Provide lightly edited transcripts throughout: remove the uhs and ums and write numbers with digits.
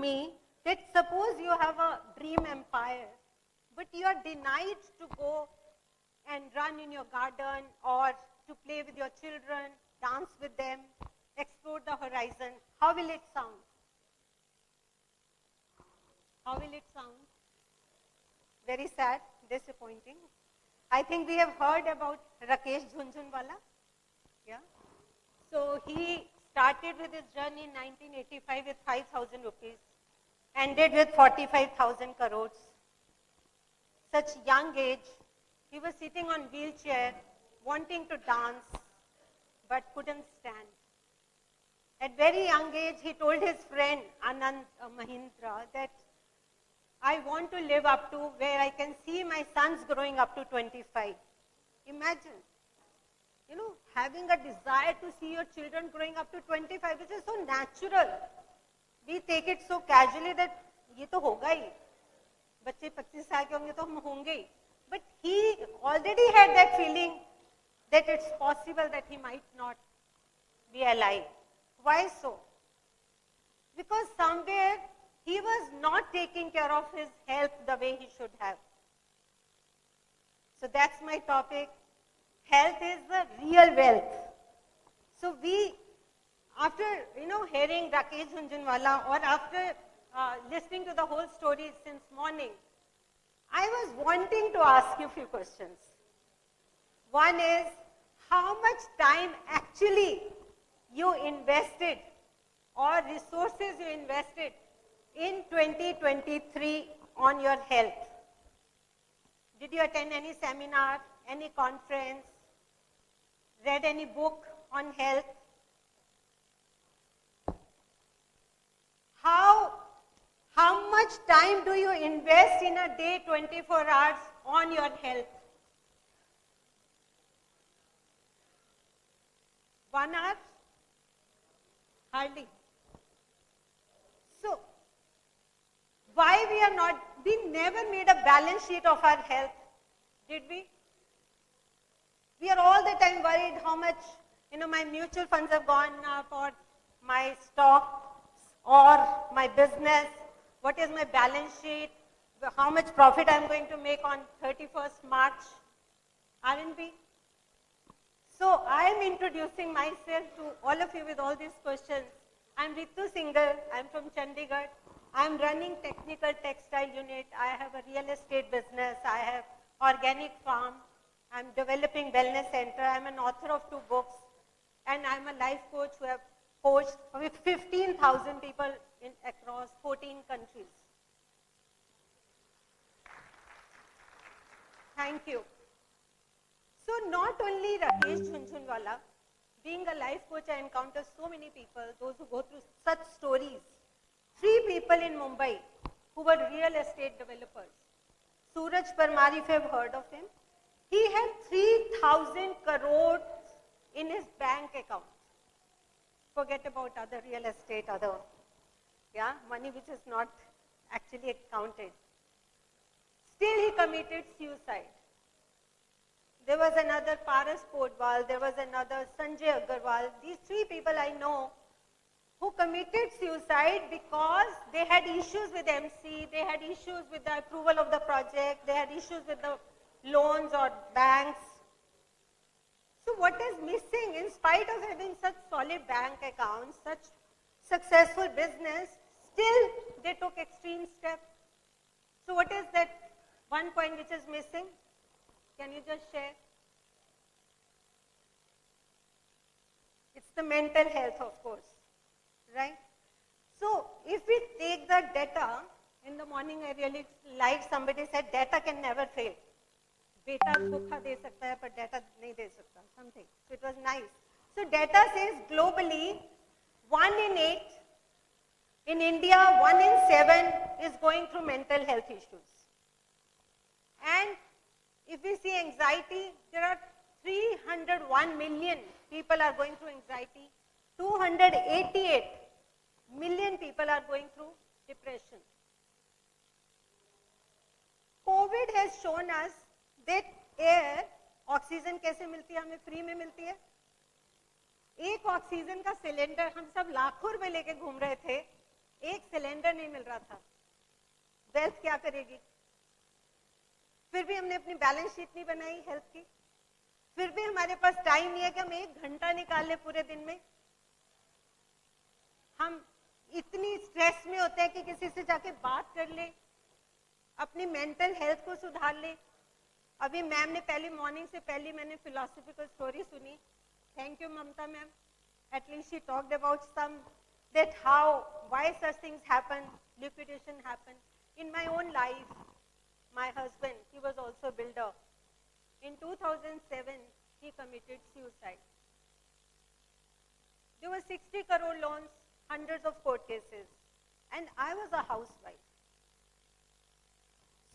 me that suppose you have a dream empire, but you are denied to go and run in your garden or to play with your children, dance with them, explore the horizon. How will it sound? How will it sound? Very sad, disappointing. I think we have heard about Rakesh Jhunjhunwala. Yeah. So he started with his journey in 1985 with 5,000 rupees, ended with 45,000 crores. Such young age, he was sitting on wheelchair, wanting to dance, but couldn't stand. At very young age, he told his friend Anand Mahindra that I want to live up to where I can see my sons growing up to 25. Imagine, having a desire to see your children growing up to 25, which is so natural. We take it so casually that ये तो होगा ही, बच्चे 25 साल के होंगे तो हम होंगे ही. But he already had that feeling that it's possible that he might not be alive. Why so? Because somewhere he was not taking care of his health the way he should have. So that's my topic. Health is the real wealth. So we, after hearing Rakesh Jhunjhunwala or after listening to the whole story since morning, I was wanting to ask you a few questions. One is, how much time actually you invested or resources you invested in 2023 on your health? Did you attend any seminar, any conference, read any book on health? How much time do you invest in a day, 24 hours, on your health? 1 hour? Hardly. So, why we never made a balance sheet of our health, did we? We are all the time worried how much, my mutual funds have gone up, or my stocks, or my business, what is my balance sheet, how much profit I am going to make on 31st March, aren't we? So I am introducing myself to all of you with all these questions. I am Ritu Singhal, I am from Chandigarh. I am running technical textile unit. I have a real estate business. I have organic farm. I am developing wellness center. I am an author of 2 books. And I am a life coach who have coached with 15,000 people across 14 countries. Thank you. So not only Rakesh Jhunjhunwala, being a life coach, I encounter so many people, those who go through such stories. 3 people in Mumbai who were real estate developers. Suraj Parmar, if you have heard of him, he had 3,000 crores in his bank account. Forget about other real estate, money which is not actually counted. Still he committed suicide. There was another Paras Podwal, there was another Sanjay Agarwal. These 3 people I know who committed suicide because they had issues with MC, they had issues with the approval of the project, they had issues with the loans or banks. So what is missing? In spite of having such solid bank accounts, such successful business, still they took extreme steps. So what is that one point which is missing? Can you just share? It's the mental health, of course, right? So if we take the data, in the morning I really liked somebody said data can never fail. Beta धोखा दे सकता है पर data नहीं दे सकता, something. So it was nice. So data says globally 1 in 8, in India 1 in 7 is going through mental health issues. And if we see anxiety, there are 301 million people are going through anxiety. 288 million people are going through depression. COVID has shown us that air, oxygen कैसे मिलती है, हमें free में मिलती है. एक oxygen का cylinder हम सब लाखों रुपए लेके घूम रहे थे, एक सिलेंडर नहीं मिल रहा था, वेल्थ क्या करेगी? फिर भी हमने अपनी बैलेंस शीट नहीं बनाई हेल्थ की, फिर भी हमारे पास टाइम नहीं है कि हम 1 घंटा निकाल ले पूरे दिन में। हम इतनी स्ट्रेस में होते हैं कि किसी से जाके बात कर ले, अपनी मेंटल हेल्थ को सुधार ले। अभी मैम ने पहली मॉर्निंग से पहली मैंने फिलोसफिकल स्टोरी सुनी, thank you Mamta ma'am, at least she talked about some that how why such things happen, liquidation happen. In my own life, my husband, he was also a builder. In 2007 he committed suicide. There were 60 crore loans, hundreds of court cases, and I was a housewife.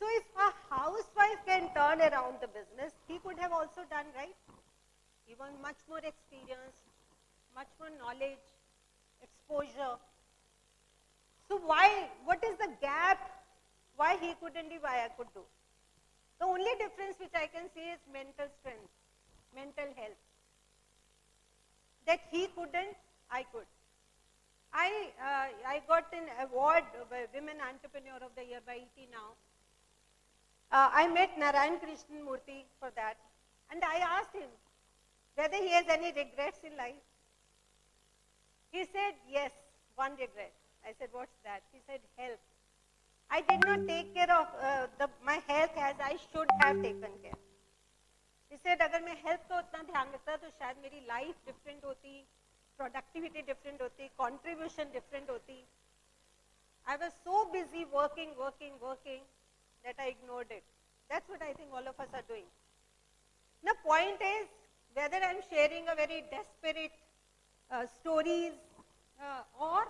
So if a housewife can turn around the business, he could have also done, right? He was much more experienced, much more knowledge, exposure. So why, what is the gap? Why he couldn't do, why I could do? The only difference which I can see is mental strength, mental health. That he couldn't, I could. I got an award by Women Entrepreneur of the Year by ET Now. I met Narayan Krishnan Murthy for that, and I asked him whether he has any regrets in life. He said, yes, one regret. I said, what's that? He said, health. I did not take care of my health as I should have taken care. He said, अगर मैं health का उतना ध्यान रखता तो शायद मेरी life different होती, productivity different होती, contribution different होती. I was so busy working that I ignored it. That's what I think all of us are doing. The point is, whether I'm sharing a very desperate stories or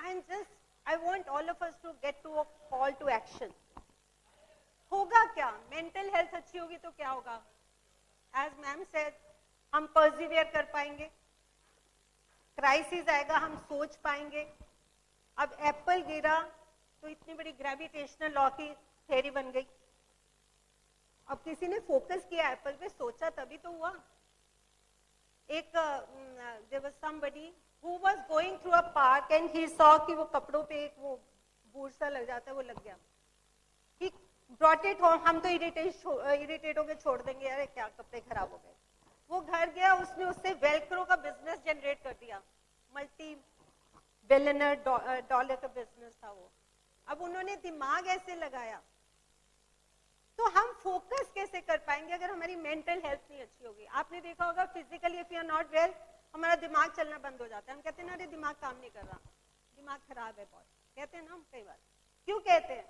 I want all of us to get to a call to action. होगा क्या? Mental health अच्छी होगी तो क्या होगा? As ma'am said, हम persevere कर पाएंगे, crisis आएगा हम सोच पाएंगे. अब एप्पल गिरा तो इतनी बड़ी ग्रेविटेशनल लॉ की थ्योरी बन गई. अब किसी ने फोकस किया एप्पल पे, सोचा तभी तो हुआ. एक there was somebody who was going through a park and he saw कि वो कपड़ों पे एक वो बूर सा लग जाता है, वो लग गया. He brought it home. हम तो इरिटेट होके छोड़ देंगे, यार क्या कपड़े खराब हो गए. वो घर गया, उसने उससे वेलक्रो का बिजनेस जनरेट कर दिया, मल्टी बिलियनर डॉलर का बिजनेस था वो. अब उन्होंने दिमाग ऐसे लगाया, तो हम फोकस कैसे कर पाएंगे अगर हमारी मेंटल हेल्थ नहीं अच्छी होगी. आपने देखा होगा physically if you are not well, हमारा दिमाग चलना बंद हो जाता है. हम कहते हैं ना, अरे दिमाग काम नहीं कर रहा, दिमाग खराब है बहुत, कहते हैं ना हम कई बार. क्यों कहते हैं?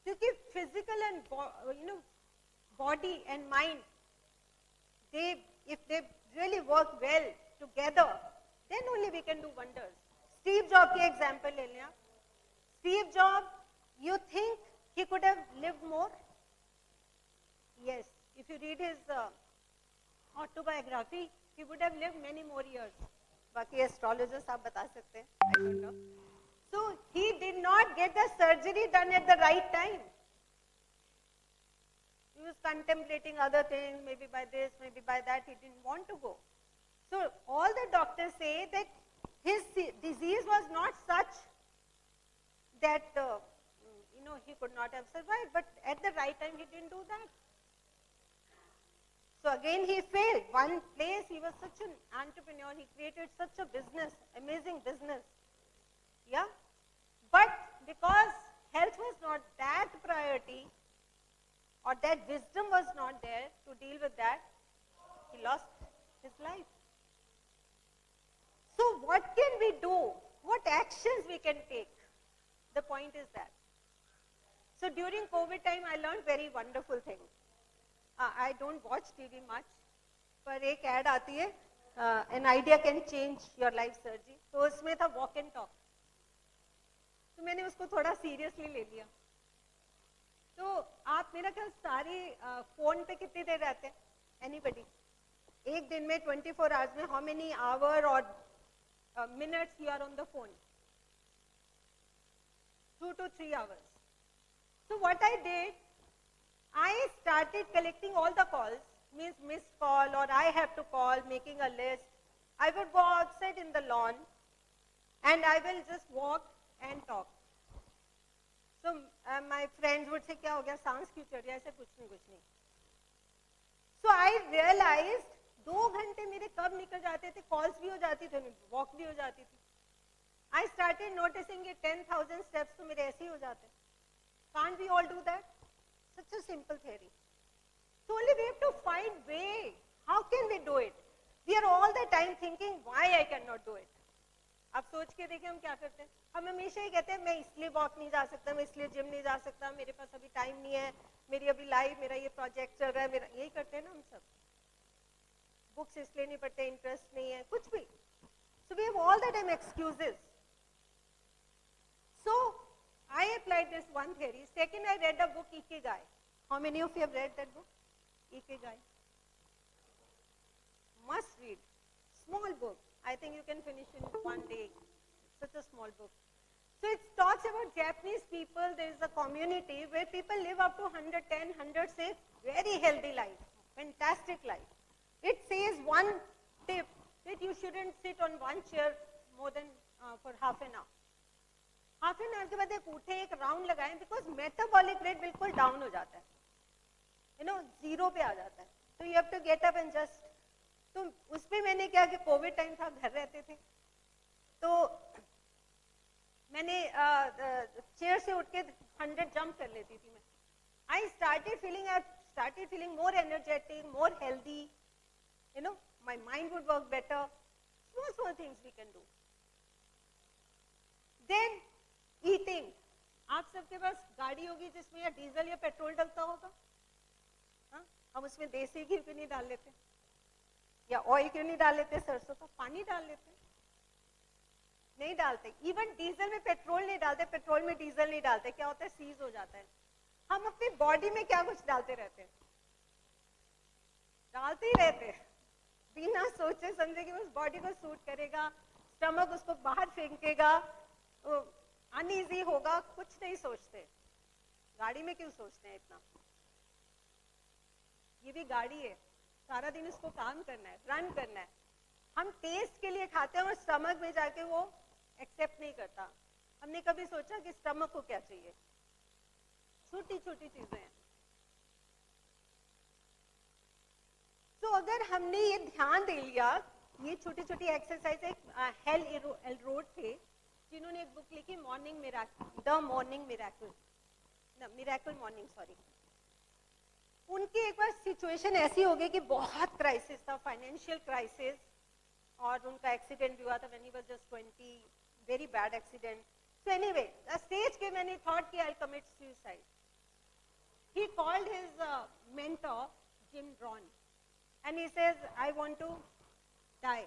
क्योंकि physical and body and mind, they if they really work well together, then only we can do wonders. Steve Jobs की एग्जाम्पल ले लें आप. Steve Jobs, you think he could have lived more? Yes, if you read his autobiography, he would have lived many more years. बाकी astrologers आप बता सकते हैं, I don't know. So he did not get the surgery done at the right time. He was contemplating other things, maybe by this, maybe by that. He didn't want to go. So all the doctors say that his disease was not such that he could not have survived, but at the right time he didn't do that. So again he failed. One place he was such an entrepreneur, he created such a business, amazing business. Yeah, but because health was not that priority, or that wisdom was not there to deal with that, he lost his life. So what can we do? What actions we can take? The point is that. So during COVID time, I learned very wonderful thing. I don't watch TV much, पर एक ad आती है, an idea can change your life surgery. तो उसमें था walk and talk. तो मैंने उसको थोड़ा seriously ले लिया. तो आप मेरा ख्याल सारे फोन पे कितनी देर रहते हैं? Anybody? एक दिन में 24 hours में how many hour or minutes you are on the phone? 2 to 3 hours. So what I did, I started collecting all the calls, means missed call or I have to call, making a list. I would go outside in the lawn and I will just walk and talk. So my friends would say, क्या हो गया, सांस क्यों चढ़ गया, ऐसे कुछ नहीं. So I realized 2 घंटे मेरे कब निकल जाते थे, कॉल्स भी हो जाती थी, वॉक भी हो जाती थी. I started noticing कि 10,000 steps तो मेरे ऐसे ही हो जाते. Can't we all do that? Such a simple theory. So only we have to find way. How can we do it? We are all the time thinking why I cannot do it. आप सोच के देखिए हम क्या करते हैं. हम हमेशा ही कहते हैं मैं इसलिए वॉक नहीं जा सकता, मैं इसलिए जिम नहीं जा सकता, मेरे पास अभी टाइम नहीं है, मेरी अभी लाइफ, मेरा ये प्रोजेक्ट चल रहा है, मेरा यही करते हैं ना हम सब. बुक्स इसलिए नहीं पढ़ते, इंटरेस्ट नहीं है, कुछ भी. So we have all the time excuses. So I applied this one theory. Second, I read a book, Ikigai. How many of you have read that book? Ikigai. Must read. Small book. I think you can finish in one day. Such a small book. So it talks about Japanese people. There is a community where people live up to 110, 100, say, very healthy life. Fantastic life. It says one tip that you shouldn't sit on one chair more than for half an hour. Half an hour के बाद एक उठे, एक round लगाएं, because metabolic rate बिल्कुल down हो जाता है, यू नो, जीरो पे आ जाता है. तो you have to get up and just. तो उस पे मैंने क्या कि कोविड टाइम था, घर रहते थे, तो मैंने चेयर से उठ के 100 जंप कर लेती थी मैं. I started feeling more energetic, more healthy, you know, my mind would work better. Small things we can do. Then eating. आप सबके पास गाड़ी होगी जिसमें या डीजल या पेट्रोल डलता होगा. हाँ, हम उसमें देसी घी क्यों नहीं डाल लेते, या ऑयल क्यों नहीं डाल लेते, सरसों का पानी डाल लेते, नहीं डालते. इवन डीजल में पेट्रोल नहीं डालते, पेट्रोल में डीजल नहीं डालते. क्या होता है, सीज हो जाता है. हम अपनी बॉडी में क्या कुछ डालते रहते हैं, डालते ही रहते हैं बिना सोचे समझे कि उस बॉडी को सूट करेगा. स्टमक उसको बाहर फेंकेगा, अनईजी होगा, कुछ नहीं सोचते. गाड़ी में क्यों सोचते हैं इतना, ये भी गाड़ी है, सारा दिन इसको काम करना है, रन करना है. हम टेस्ट के लिए खाते हैं और स्टमक में जाके वो एक्सेप्ट नहीं करता. हमने कभी सोचा कि स्टमक को क्या चाहिए. छोटी छोटी चीजें हैं. तो अगर हमने ये ध्यान दे लिया, ये छोटी छोटी एक्सरसाइज. एक हेल एलरोड थे जिन्होंने एक बुक लिखी, morning miracle, the morning miracle, miracle morning, sorry. उनकी एक बार सिचुएशन ऐसी हो गई कि बहुत क्राइसिस था, फाइनेंशियल क्राइसिस, और उनका एक्सीडेंट भी हुआ था when he was just 20, very bad accident. So anyway, the stage के मैंने थॉट कि I will commit suicide. He called his mentor Jim Rohn and he says, I want to die.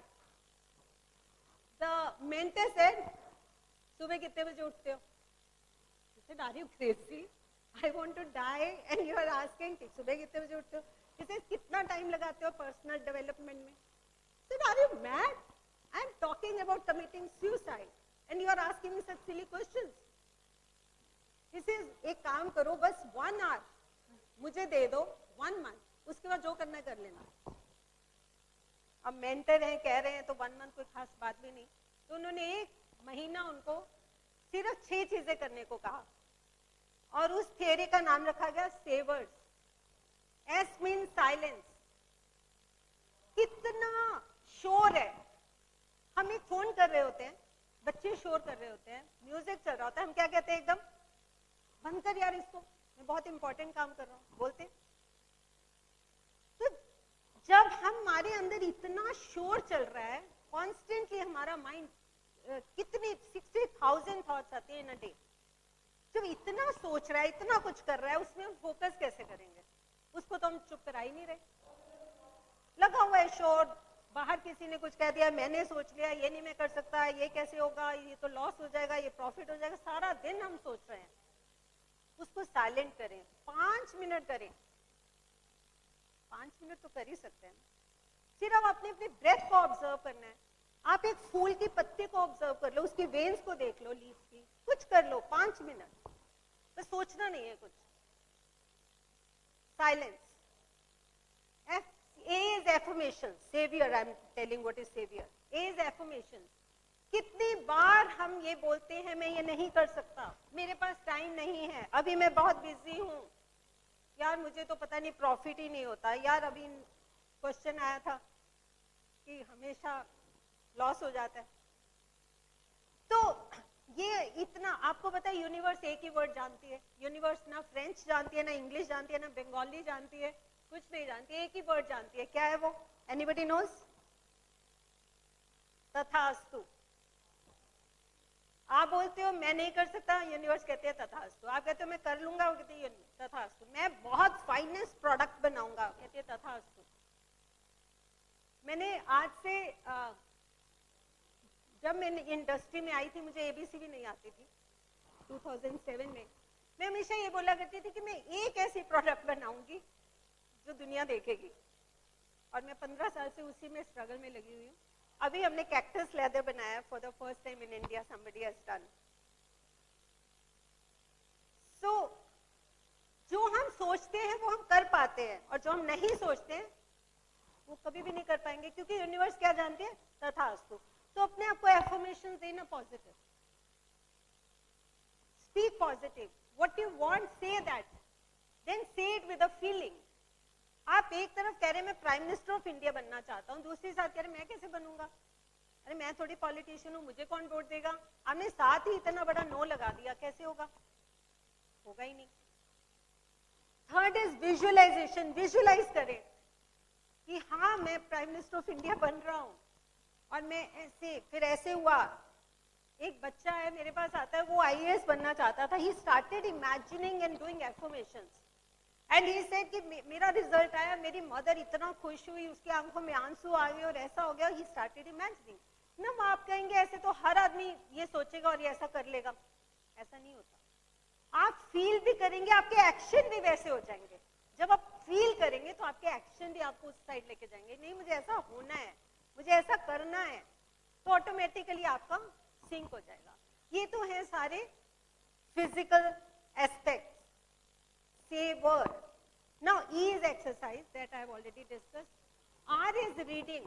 The mentor said, सुबह कितने बजे उठते हो? He said, are you crazy? I want to die and you are asking कि सुबह कितने बजे उठते हो? He says, कितना टाइम लगाते हो पर्सनल डेवलपमेंट में? He said, are you mad? I am talking about committing suicide and you are asking me such silly questions. He says, एक काम करो, बस 1 hour मुझे दे दो, 1 month, उसके बाद जो करना है कर लेना. अब मेंटर हैं, कह रहे हैं, तो 1 month कोई खास बात भी नहीं. तो उन्होंने 1 महीना उनको सिर्फ 6 चीजें करने को कहा, और उस थियरी का नाम रखा गया सेवर्स. S mean silence. कितना शोर है, हम एक फोन कर रहे होते हैं, बच्चे शोर कर रहे होते हैं, म्यूजिक चल रहा होता है, हम क्या कहते हैं, एकदम बंद कर यार इसको, मैं बहुत इंपॉर्टेंट काम कर रहा हूं, बोलते. तो जब हमारे अंदर इतना शोर चल रहा है, कॉन्स्टेंटली हमारा माइंड, कितनी 60,000 थॉट्स आते हैं इन अ डे. जब इतना सोच रहा है, इतना कुछ कर रहा है, उसमें हम फोकस कैसे करेंगे? उसको तो हम चुप करा ही नहीं रहे. लगा हुआ है शोर, बाहर किसी ने कुछ कह दिया, मैंने सोच लिया ये नहीं मैं कर सकता, ये कैसे होगा, ये तो लॉस हो जाएगा, ये प्रॉफिट हो जाएगा. सारा दिन हम सोच रहे हैं. उसको साइलेंट करें, 5 मिनट करें. 5 मिनट तो कर ही सकते हैं. सिर्फ आपने अपने ब्रेथ को ऑब्जर्व करना है. आप एक फूल की पत्ती को ऑब्जर्व कर लो, उसकी वेन्स को देख लो, लीफ की, कुछ कर लो, 5 मिनट, बस सोचना नहीं है कुछ. Silence. A is affirmation. Savior, I am telling what is savior. A is affirmation. कितनी बार हम ये बोलते हैं मैं ये नहीं कर सकता, मेरे पास टाइम नहीं है, अभी मैं बहुत बिजी हूँ, यार मुझे तो पता नहीं प्रॉफिट ही नहीं होता, यार अभी क्वेश्चन आया था कि हमेशा लॉस हो जाता है। तो ये इतना आपको पता है, यूनिवर्स एक ही वर्ड जानती है, यूनिवर्स ना फ्रेंच जानती है, ना इंग्लिश जानती है, ना बंगाली जानती है, कुछ नहीं जानती है, एक ही वर्ड जानती है। क्या है वो? Anybody knows? तथास्तु। आप बोलते हो मैं नहीं कर सकता, यूनिवर्स कहते हैं तथास्तु। आप कहते हो मैं कर लूंगा, वो कहते हैं तथास्तु। मैं बहुत फाइनेस्ट प्रोडक्ट बनाऊंगा, कहते हैं तथास्तु। मैंने आज से जब मैं इंडस्ट्री में आई थी, मुझे एबीसी भी नहीं आती थी 2007 में, मैं हमेशा ये बोला करती थी कि मैं एक ऐसी प्रोडक्ट बनाऊंगी जो दुनिया देखेगी, और मैं 15 साल से उसी में स्ट्रगल में लगी हुई हूँ। अभी हमने कैक्टस लेदर बनाया for the first time in India, somebody has done. So जो हम सोचते हैं वो हम कर पाते हैं, और जो हम नहीं सोचते हैं वो कभी भी नहीं कर पाएंगे, क्योंकि यूनिवर्स क्या जानती है? तथास्तु। तो अपने आप को एफर्मेशन देना positive, speak positive, what you want say that, then say it with a feeling. आप एक तरफ कह रहे हैं मैं प्राइम मिनिस्टर ऑफ इंडिया बनना चाहता हूं, दूसरी साथ कह रहे मैं कैसे बनूंगा, अरे मैं थोड़ी पॉलिटिशियन हूं, मुझे कौन वोट देगा। आपने साथ ही इतना बड़ा नो लगा दिया, कैसे होगा? होगा ही नहीं। Third is visualisation. विजुअलाइज करें कि हाँ मैं प्राइम मिनिस्टर ऑफ इंडिया बन रहा हूं, और मैं ऐसे, फिर ऐसे हुआ। एक बच्चा है मेरे पास आता है, वो आईएएस बनना चाहता था। He started imagining and doing affirmations, and he said कि मेरा रिजल्ट आया, मेरी मदर इतना खुश हुई, उसकी आंखों में आंसू आ गए, और ऐसा हो गया। He started imagining. ना आप कहेंगे ऐसे तो हर आदमी ये सोचेगा और ये ऐसा कर लेगा, ऐसा नहीं होता। आप फील भी करेंगे, आपके एक्शन भी वैसे हो जाएंगे। जब आप फील करेंगे तो आपके एक्शन भी आपको उस साइड लेके जाएंगे। नहीं मुझे ऐसा होना है, मुझे ऐसा करना है, तो ऑटोमेटिकली आपका सिंक हो जाएगा। ये तो है सारे physical aspect. Say word. Now E is exercise that I have already discussed. R is reading.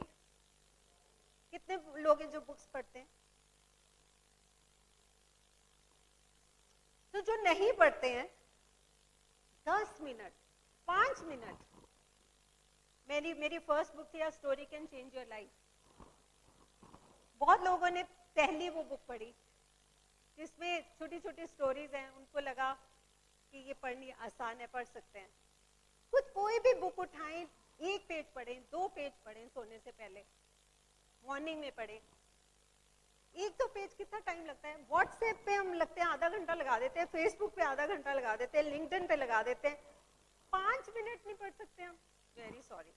कितने लोग हैं जो बुक्स पढ़ते हैं? तो जो नहीं पढ़ते हैं 10 मिनट 5 मिनट, मेरी फर्स्ट बुक थी story can change your life. बहुत लोगों ने पहली वो बुक पढ़ी जिसमें छोटी छोटी स्टोरीज हैं, उनको लगा कि ये पढ़नी आसान है, पढ़ सकते हैं। कुछ कोई भी बुक उठाएं, 1 पेज पढ़ें, 2 पेज पढ़ें, सोने से पहले, मॉर्निंग में पढ़ें। 1-2 पेज कितना टाइम लगता है? व्हाट्सएप पे हम लगते हैं आधा घंटा लगा देते हैं, फेसबुक पे आधा घंटा लगा देते हैं, लिंक्डइन पे लगा देते हैं। 5 मिनट नहीं पढ़ सकते हम? Very sorry.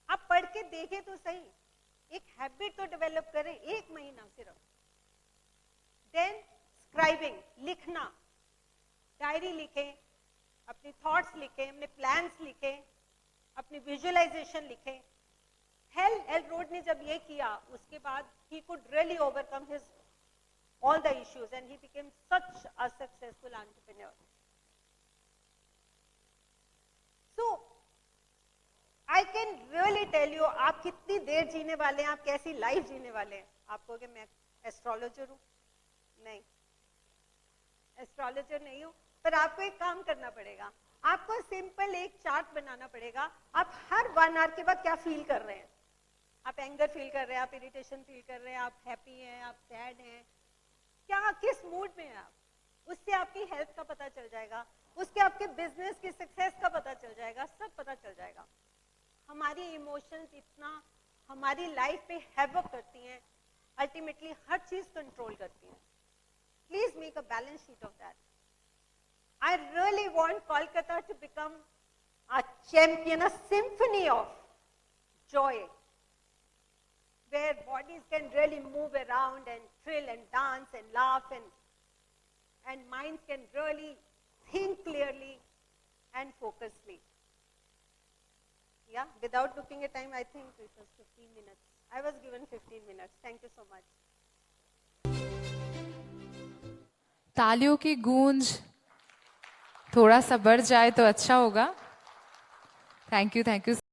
आप पढ़ के देखें तो सही, एक हैबिट तो डेवलप करें, 1 महीना सिर्फ। देन स्क्राइबिंग, लिखना, डायरी लिखें, अपनी थॉट्स लिखें, अपने प्लान्स लिखें, अपनी विजुअलाइजेशन लिखें। एल रोड ने जब ये किया, उसके बाद he could really overcome his all the issues and he became such a successful entrepreneur. So I can really tell you, आप कितनी देर जीने वाले हैं, आप कैसी लाइफ जीने वाले हैं। आप कहोगे मैं एस्ट्रोलॉजर हूं, नहीं, एस्ट्रोलॉजर नहीं हूं, पर आपको एक काम करना पड़ेगा। आपको सिंपल एक चार्ट बनाना पड़ेगा। आप हर 1 आवर के बाद क्या फील कर रहे हैं, आप एंगर फील कर रहे हैं, आप इरिटेशन फील कर रहे हैं, आप हैप्पी हैं, आप सैड हैं, क्या किस मूड में हैं आप, उससे आपकी हेल्थ का पता चल जाएगा, उसके आपके बिजनेस की सक्सेस का पता चल जाएगा, सब पता चल जाएगा। हमारी इमोशंस इतना हमारी लाइफ पे हैवक करती हैं, अल्टीमेटली हर चीज कंट्रोल करती हैं। Please make a balance sheet of that. I really want Kolkata to become a champion, a symphony of joy, where bodies can really move around and thrill and dance and laugh, and minds can really think clearly and focusedly. Yeah, without looking at time, I think it was 15 minutes. I was given 15 minutes. Thank you so much. तालियों की गूंज थोड़ा सा बढ़ जाए तो अच्छा होगा। Thank you